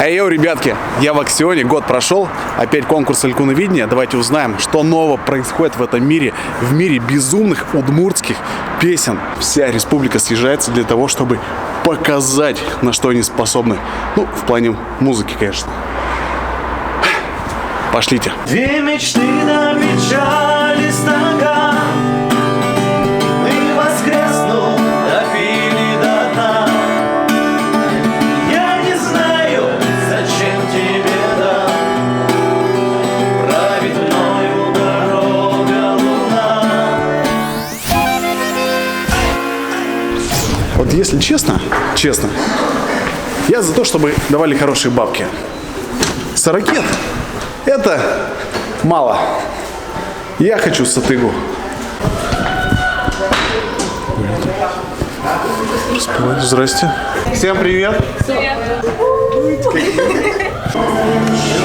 Йоу, ребятки, я в Аксионе, год прошел, опять конкурс Элькуновидения. Давайте узнаем, что нового происходит в этом мире, в мире безумных удмуртских песен. Вся республика съезжается для того, чтобы показать, на что они способны. Ну, в плане музыки, конечно. Пошлите. Две мечты на печали стакан, и воскреснут, допили до дна. Я не знаю, зачем тебе да, правит мною дорога луна. Вот если честно, я за то, чтобы давали хорошие бабки. 40 это мало. Я хочу сатыгу. Здрасте. Всем привет. Привет.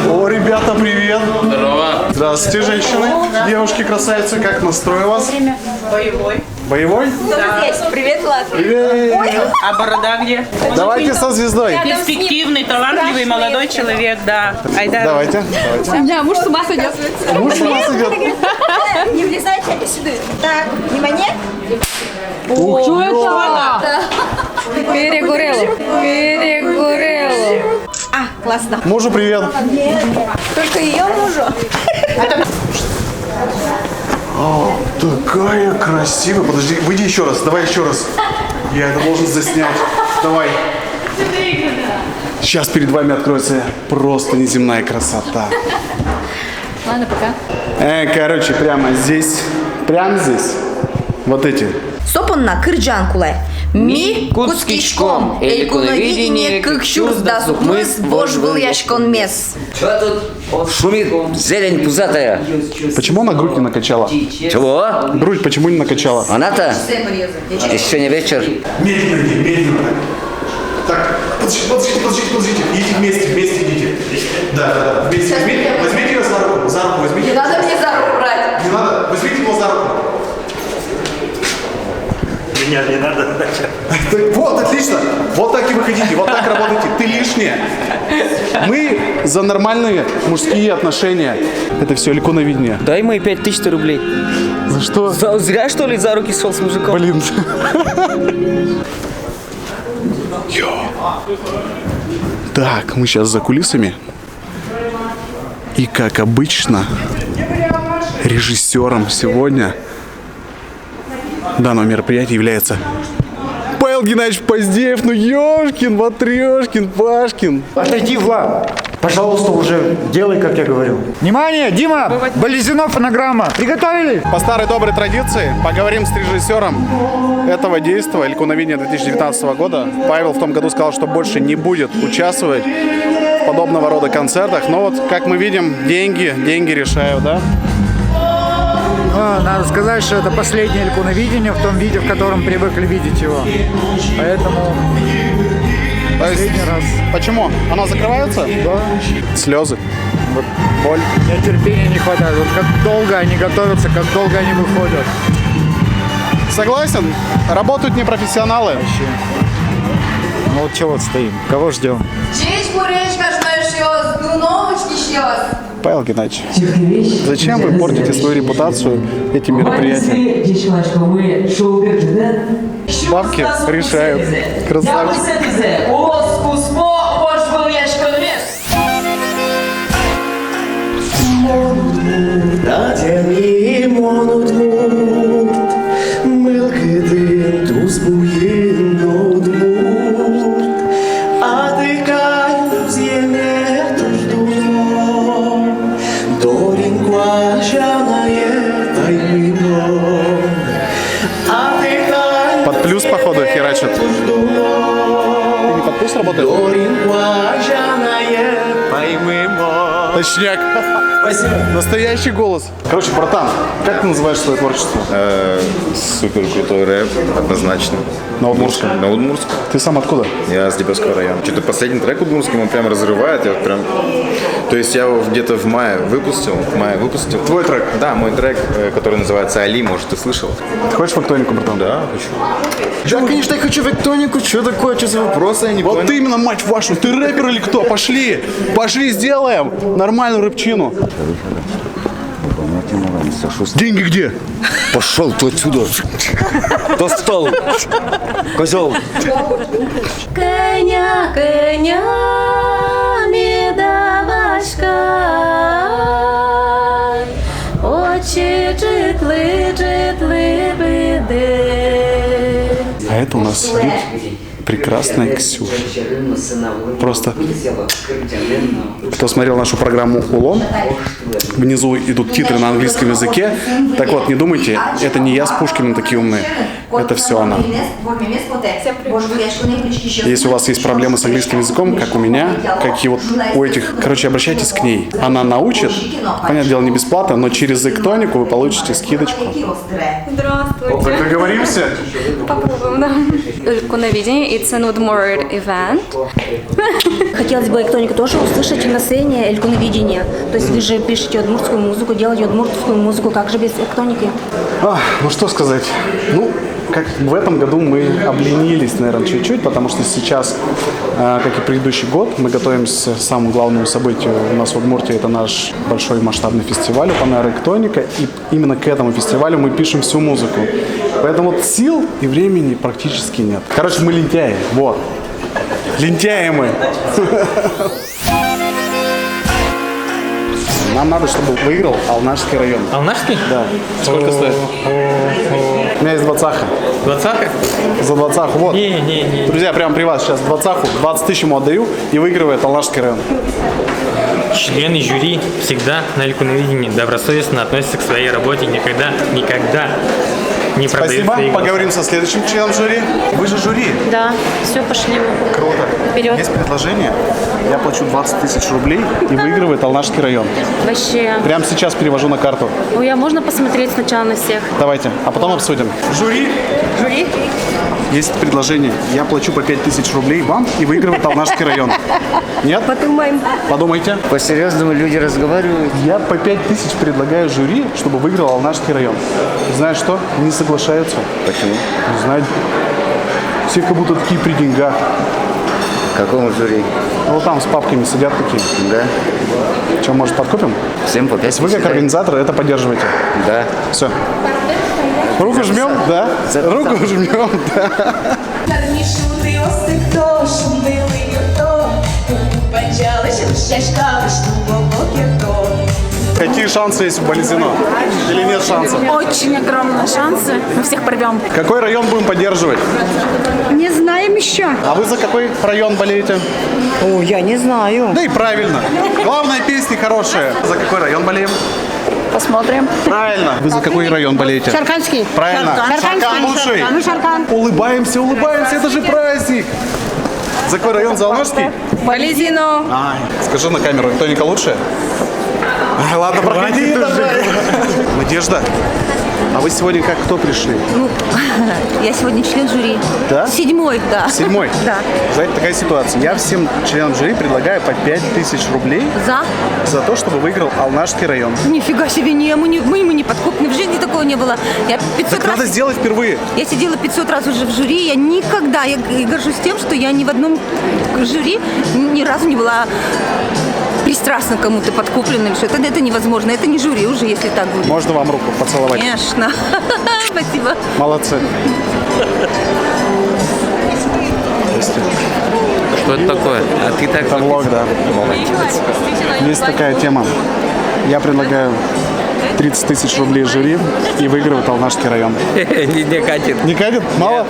О, ребята, привет. Здорово. Здравствуйте, женщины. Девушки, красавицы, как настрой у вас? Боевой. Боевой? Да. Привет, Латвия. Привет. А борода где? Давайте со звездой. Перспективный, талантливый молодой человек, да. Айда. Давайте. У меня муж с ума сойдет. Муж у вас идет. Не влезайте сюда. Так, внимание. Ух, Что это? Перегорело. Перегорело. А, классно. Мужу привет. Только ее мужу. Такая красивая. Подожди, выйди еще раз. Давай еще раз. Я это должен заснять. Давай. Сейчас перед вами откроется просто неземная красота. Ладно, пока. Короче, прямо здесь. Вот эти. Сопонна кырджанкулай. Ми куцкичком. Элькуновидение кыкчуз да сукмыс. Вож был яшкон мес. Что тут шумит зелень пузатая? Почему она грудь не накачала? Чего? Грудь почему не накачала? Она-то? Еще не вечер. Медленно. Так, подождите. Идите вместе идите. Да. Вместе. Возьмите ее за руку, возьмите. Не надо мне за руку брать. Не надо, возьмите его за руку. Меня не надо. Вот, отлично. Вот так и выходите, вот так работайте. Ты лишняя. Мы за нормальные мужские отношения. Это все Элькуновидение. Дай мои 5000 рублей. За что? Зря, что ли, за руки шел с мужиком? Блин. Йо. Так, мы сейчас за кулисами. И как обычно, режиссером сегодня данного мероприятия является Павел Геннадьевич Поздеев. Ну ёшкин, матрешкин, Пашкин. Отойди, Влад. Пожалуйста, уже делай, как я говорю. Внимание, Дима, Болезино, фонограмма. Приготовили? По старой доброй традиции поговорим с режиссером этого действа Элькуновидения 2019 года. Павел в том году сказал, что больше не будет участвовать в подобного рода концертах. Но вот, как мы видим, деньги решают, да? Но надо сказать, что это последнее Элькуновидение в том виде, в котором привыкли видеть его. Поэтому последний раз. Почему? Оно закрывается? Да. Слезы. Вот боль. Мне терпения не хватает. Вот как долго они готовятся, как долго они выходят. Согласен? Работают непрофессионалы. Вообще. Ну вот чего вот стоим? Кого ждем? Павел Геннадьевич, зачем вы портите свою репутацию этим мероприятием? Бабки решают. Красавчик. Под плюс, походу, херачат. Ты не под плюс работаешь? Точняк. Настоящий голос. Короче, братан, как ты называешь свое творчество? Супер крутой рэп, однозначно. На удмуртском? На удмуртском. Ты сам откуда? Я с Лебовского района. Что-то последний трек удмуртский, он прям разрывает. Я вот прям... То есть я его где-то в мае выпустил. Твой трек? Да, мой трек, который называется «Али», может, ты слышал? Ты хочешь фактонику, братан? Да, хочу. Да, конечно, я хочу фактонику. Что такое? Что за вопросы? Я не Вот понял. ты именно, мать вашу, ты рэпер или кто? Пошли! Пошли, сделаем нормальную рэпчину. Деньги где? Пошел ты отсюда. По стол. Козел. Коня, коня, медовашка, очи читли, читли биди. А это у нас сидит прекрасная Ксюша. Просто кто смотрел нашу программу «Улон», внизу идут титры на английском языке. Так вот, не думайте, это не я с Пушкиным такие умные. Это все она. Если у вас есть проблемы с английским языком, как у меня, как и вот у этих, короче, обращайтесь к ней. Она научит, понятное дело, не бесплатно, но через Эктонику вы получите скидочку. Здравствуйте. Договоримся? Попробуем, да. Элькуновидение, it's an Udmurt event. Хотелось бы электронику тоже услышать на сцене элькуновидение. То есть вы же пишете удмуртскую музыку, делаете удмуртскую музыку, как же без электроники? Ну что сказать, ну, как в этом году мы обленились, наверное, чуть-чуть, потому что сейчас, как и предыдущий год, мы готовимся к самому главному событию у нас в Удмуртии. Это наш большой масштабный фестиваль Open Air Эктоника, и именно к этому фестивалю мы пишем всю музыку. Поэтому вот сил и времени практически нет. Короче, мы лентяи, вот. Лентяи мы. Нам надо, чтобы выиграл Алнашский район. Алнашский? Да. Сколько стоит? У меня есть двадцаха. Двадцаха? За двадцаху, вот. Не. Друзья, прямо при вас сейчас двадцаху, 20 тысяч ему отдаю и выигрывает Алнашский район. Члены жюри всегда на элькуновидении добросовестно относятся к своей работе, никогда не продают Спасибо. свои голоса. Поговорим со следующим членом жюри. Вы же жюри. Да, все, пошли. Круто. Вперед. Есть предложение. Я плачу 20 тысяч рублей и выигрывает Алнашский район. Вообще. Прямо сейчас перевожу на карту. Ой, а можно посмотреть сначала на всех? Давайте, а потом обсудим. Жюри. Жюри? Есть предложение. Я плачу по 5 тысяч рублей вам и выигрывает Алнашский район. Нет? Подумаем. Подумайте. По-серьезному люди разговаривают. Я по 5 тысяч предлагаю жюри, чтобы выиграл Алнашский район. Знаешь что? Не соглашаются. Почему? Не знаю. Все как будто такие при деньгах. Какому жюри? Ну, вот там с папками сидят такие. Да. Что, может, подкупим? Всем по 5 Вы как тысяч. организатор это поддерживаете. Да. Все. Руку жмем, да? Руку жмем, да. Какие шансы есть у Болезино? Или нет шансов? Очень огромные шансы. Мы всех порвем. Какой район будем поддерживать? Не знаем еще. А вы за какой район болеете? О, я не знаю. Да и правильно. Главное, песни хорошие. За какой район болеем? Посмотрим. Правильно. Вы за какой район болеете? Шарканский. Правильно. Шаркан лучший. Мы Шаркан. Улыбаемся, улыбаемся. Это же праздник. За какой район? За Алнашский? Болезино. Ай, скажи на камеру, Эктоника лучше? Ай, ладно, проходи давай. Надежда, а вы сегодня как кто пришли? Я сегодня член жюри. Да? 7-й, да. 7-й? Да. Знаете, такая ситуация. Я всем членам жюри предлагаю по 5 тысяч рублей за то, чтобы выиграл Алнашский район. Нифига себе, мы не подкупны. В жизни такого не было. Я 500 Так надо сделать впервые. Я сидела 500 раз уже в жюри. Я никогда, я горжусь тем, что я ни в одном жюри ни разу не была пристрастна к кому-то, подкупленным. Что это невозможно. Это не жюри уже, если так будет. Можно вам руку поцеловать? Конечно. Спасибо. Молодцы. Что это такое? А ты так... Это влог, да. Есть такая тема. Я предлагаю 30 тысяч рублей жюри и выигрывает Алнашский район. Не катит. Не катит? Мало?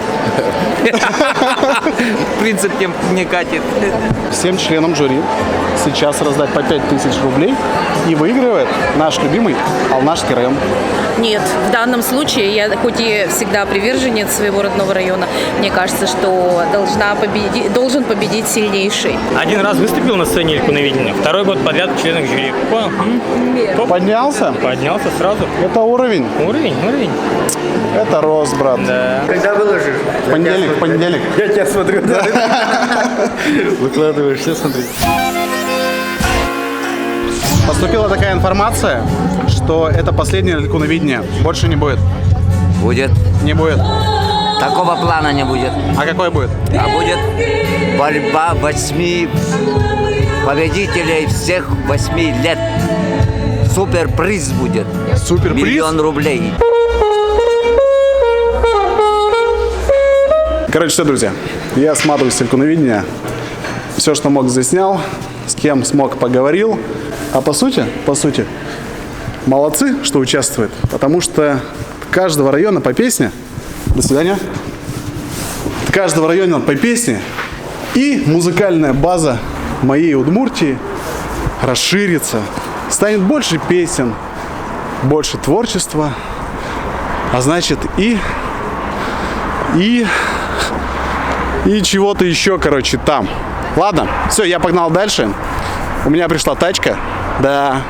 Принцип не катит. Всем членам жюри сейчас раздать по 5 тысяч рублей и выигрывает наш любимый Алнашский район. Нет, в данном случае я хоть и всегда приверженец своего родного района, мне кажется, что должен победить сильнейший. Один раз выступил на сцене Элькуновидения, второй год подряд в членах жюри. Понял? Поднялся? Поднялся сразу. Это уровень. Уровень. Это рост, брат. Да. Когда выложишь? В понедельник. Я тебя смотрю. Выкладываешь, все смотри. Поступила такая информация, что это последнее Элькуновидение. Больше не будет. Будет. Не будет. Такого плана не будет. А какой будет? А будет борьба 8 победителей всех 8 лет. Суперприз будет. Суперприз? 1 000 000 рублей. Короче, все, друзья, я сматываюсь с Элькуновидения. Все, что мог, заснял. С кем смог, поговорил. А по сути, молодцы, что участвуют. Потому что каждого района по песне. До свидания. Каждого района по песне. И музыкальная база моей Удмуртии расширится. Станет больше песен, больше творчества. А значит и чего-то еще, короче, там. Ладно, все, я погнал дальше. У меня пришла тачка. Да.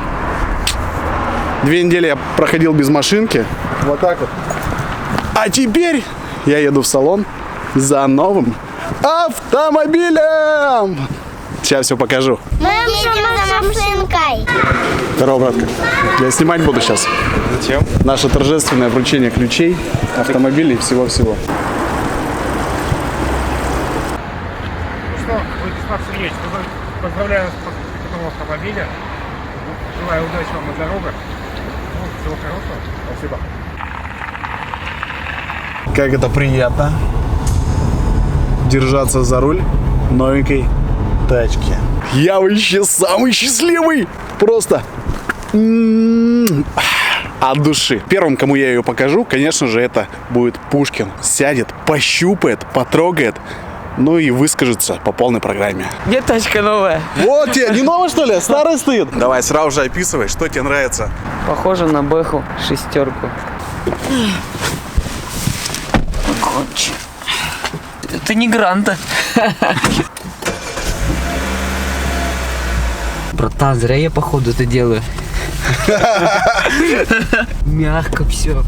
2 недели я проходил без машинки. Вот так вот. А теперь я еду в салон за новым автомобилем. Сейчас все покажу. Мы едем за машинкой. Здорово, братка. Я снимать буду сейчас. Зачем? Наше торжественное вручение ключей, автомобилей и всего-всего. Что, Владислав Сергеевич, поздравляю с покупкой автомобиля. Желаю удачи вам на дорогах. Всего хорошего. Спасибо. Как это приятно держаться за руль новенькой тачки. Я вообще самый счастливый. Просто от души. Первым, кому я ее покажу, конечно же, это будет Пушкин. Сядет, пощупает, потрогает. Ну и выскажется по полной программе. Где тачка новая? Вот тебе, не новая, что ли? Старая стоит. Давай сразу же описывай, что тебе нравится. Похоже на Бэху 6. Это не Гранта. Братан, зря я походу это делаю. Мягко все.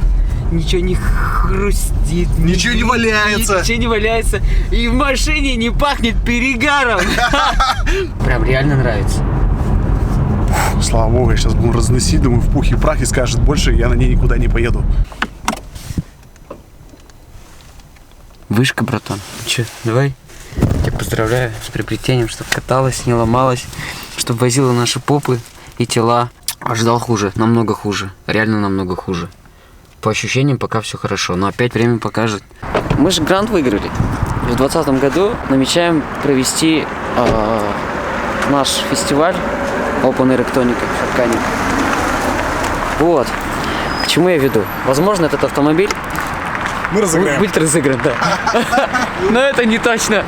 Ничего не хрустит. Ничего не валяется. Ничего не валяется. И в машине не пахнет перегаром. Прям реально нравится. Слава богу, я сейчас буду разносить, думаю, в пух и прах, и скажет больше, я на ней никуда не поеду. Вышка, братан. Че, давай. Я тебя поздравляю с приобретением, чтобы каталась, не ломалась, чтобы возила наши попы и тела. Ожидал хуже, намного хуже. Реально намного хуже. По ощущениям пока все хорошо, но опять время покажет. Мы же грант выиграли. В 2020 году намечаем провести наш фестиваль Open Electronic в Шаркане. Вот. К чему я веду? Возможно, этот автомобиль Мы разыграем. будет разыгран, да. Но это не точно.